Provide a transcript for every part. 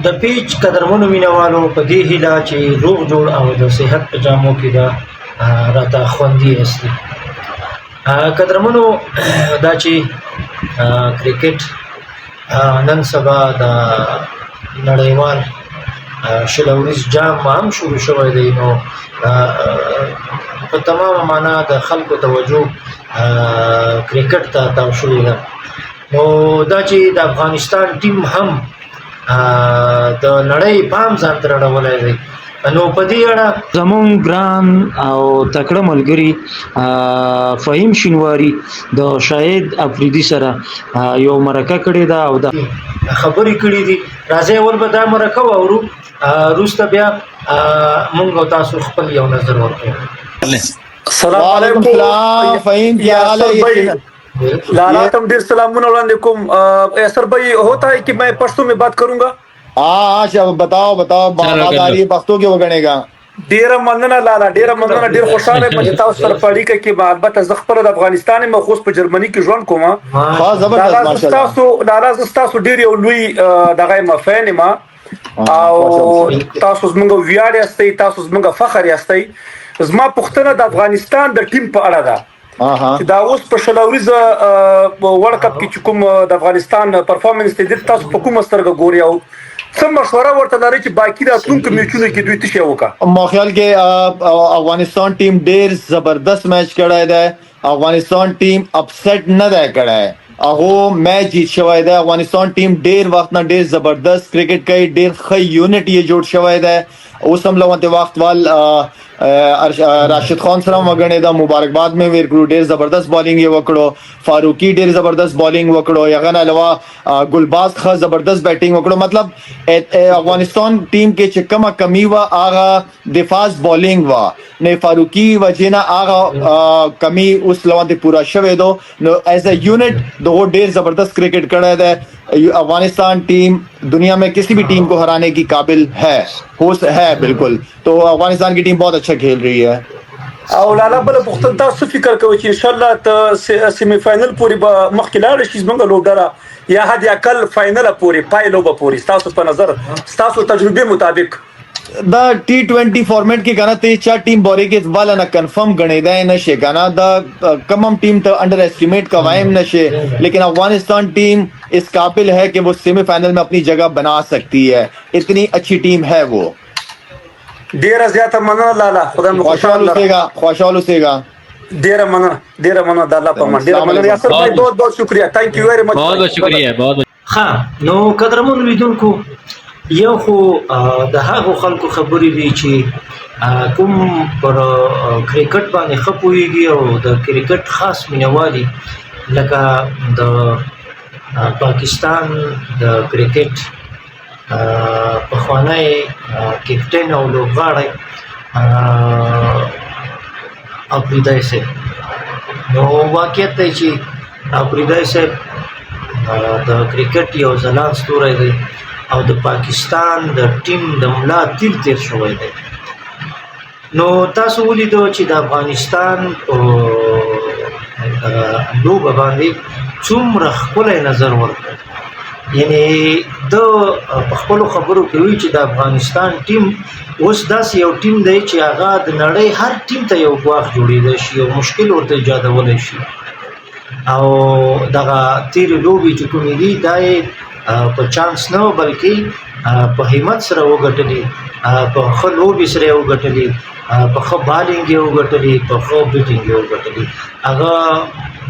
د پیچ قدرمنو مینوالو په دې هیله چې روغ جوړ او د صحت په جامو کې دا راته خوندي هستي قدرمنو دا چې کرکټ نن سبا د نړیوال شلوریز جام هم شروع شوی دی نو په تمامه معنا د خلکو توجه کرکټ ته تاو شوې ده نو دا چې د افغانستان ټیم هم د نړۍ پام ځان ته راوړلی دی نو په دې اړه زموږ ګران او تکړه ملګري فهیم شینواري د شاهد افریدي سره یو مرکه کړې ده او دا خبرې کړې دي راځي اول به دا مرکه واورو وروسته بیا موږ او تاسو خپل یو نظر ورکړو السلام علیکم فهیم کیا حال ہے لالا تم دیر سلامون وړاندې کوم سر بھائی ہوتا ہے کہ میں پښتو میں بات کروں گا ہاں بتاؤ بات آ رہی ہے پښتو کې وګڼه گا ډیر مننه لالا ډیر مننه ډیر خوشاله یم چې تاسو سره پړی کې البته زه خپل د افغانستان مخصوص په جرمني کې ژوند کوم ها زبردست ماشاءالله تاسو لالا تاسو ډیر یو لوی دغه مفهوم ما او تاسو زموږ ویاړ یاستئ تاسو زموږ فخر یاستئ زما پښتنه د افغانستان د ټیم په اړه ده چې دا اوس په شلوریز ورلد کپ کې کوم د افغانستان پرفارمنس دې تاسو په کومه سترګه ګوري او څه مشوره ورته لري چې باقي راتلونکو میچونو کې دوی څه وکړي ما خیال کې افغانستان ټیم ډیر زبردست میچ کړی دی افغانستان ټیم اپسیټ نه دی کړی هغه میچ جیت شوی دی افغانستان ټیم ډیر وخت نه ډیر زبردست کرکټ کوي ډیر ښه یونټ یې جوړ شوی دی اوس هم لومته وخت وال راشد خان سره وګڼي دا مبارکباد مې ورکړو ډیر زبردست بالینګ یې وکړو فاروقي ډیر زبردست بالینګ وکړو یغه نه علاوه ګلباز خو زبردست بیټینګ وکړو مطلب افغانستان ټیم کې چې کومه کمی وا هغه دفاع بالینګ وا نه فاروقي وجینا هغه کمی اوس لومته پورا شوه دو نو ایز ا یونٹ دو ډیر زبردست کرکٹ کړی دی افغانستان ټیم دنیا میں کسی بھی ٹیم کو ہرانے کی قابل ہے بالکل تو افغانستان کی ٹیم بہت اچھا کھیل رہی ہے او لالا بل پختن تاسو فکر کوئ چې ان شاء الله ته سیمی فائنل پورې به مخکې لاړ شي زموږ لوبډله یا حد اقل فائنل پورې پایلو پورې تاسو په نظر تاسو تجربه مطابق دا T20 فارمیٹ کې کنه ته چا ټیم بوري کې والا نه کنفرم غنې ده نشي کنه دا کم ټیم ته انڈر ایسٹیمیٹ کوایم نشي لیکن افغانستان ٹیم اس قابل ہے کہ وہ سیمی فائنل میں اپنی جگہ بنا سکتی ہے اتنی اچھی ٹیم ہے وہ ډیر زیاته مننه لالا خدای مو خوشحال اوسېګا ډیر مننه د الله په امان ډیر مننه یاسر بھائی बहुत شکریہ تhank you very much बहुत شکریہ बहुत ها نو قدرمن لیدونکو یو خو د هغو خلکو خبرې دي چې کوم پر کرکټ باندې خپويږي او د کرکټ خاص مینوالي لکه د پاکستان د کرکټ پخوانی کیپټن او لوبغاړی افریدی صاحب نو واقعیت دی چې افریدی صاحب د کرکټ یو ځلان ستوری دی او د پاکستان د ټیم د ملا تیر شوی دی نو تاسو ولیدو چې د افغانستان لوبه باندې څومره ښکلی نظر ورکړ یعنی د خپل خبرو کې وی چې د افغانستان ټیم اوس داس یو ټیم دی چې هغه د نړۍ هر ټیم ته یو ګواښ جوړېدای شي او مشکل ورته ایجادولی شي او دغه تیر لوبې چې کومې دي دا په چانس نه بلکې په همت سره وګټلې په ښه لوبې سره یې وګټلې په ښه بالینګ یې وګټلې په ښه بیټینګ یې وګټلې هغه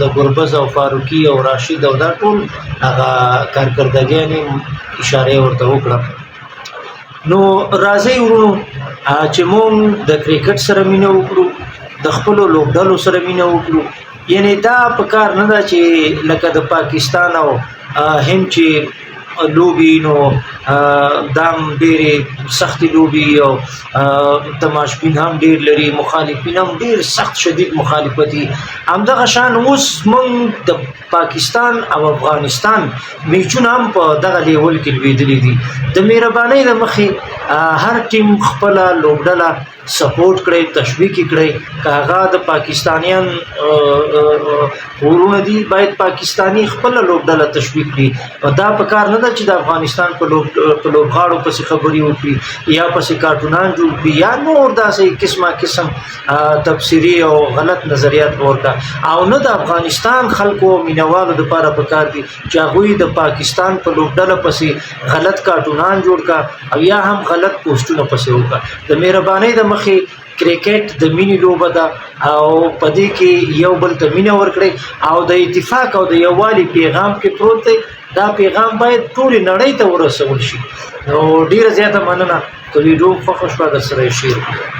د ګربز او فاروقي او راشد او دا ټول هغه کارکردګیانې اشاره ورته وکړه نو راځئ ورو چې مونږ د کرکټ سره مینه وکړو د خپلو لوبډلو سره مینه وکړو یعنی دا په کار نه ده چې لکه د پاکستان او هند چې لوبي نو دام ډېرې سختې لوبي او تماشبین هم ډېر لري مخالفین هم ډېر سخت شدید مخالفت دي همدغه شان اوس موږ د پاکستان او افغانستان میچونه هم په دغه لیول کې لوېدلي دي د مهربانۍ له مخې هر ټیم خپل لوبډله سپورټ کړي تشویق کړي کاغه د پاکستانیان ورونه دي باید پاکستانی خپل لوبډله تشویق کړي دا په کار نه ده چې د افغانستان په لوبغاړو پسې خبري وکړي یا پسې کارټونان جوړ کړي یا نور داسې قسم تفسیری او غلط نظریات ورکا او نه د افغانستان خلکو مینوالو د لپاره په کار دي چې هغه د پاکستان په لوبډله پسې غلط کارټونان جوړ کا او یا هم غلط پوسټونه پسې وکړه د مهرباني د مخې کرکټ د مینی لوبه ده او پدې کې یو بل ته مینه ورکړي او د اتفاق او د یووالي پیغام کې پروت دی دا پیغام باید ټول نړۍ ته ورسول شي نو ډیره زیاته مننه ته ویډیو خوښ شو د سره شیر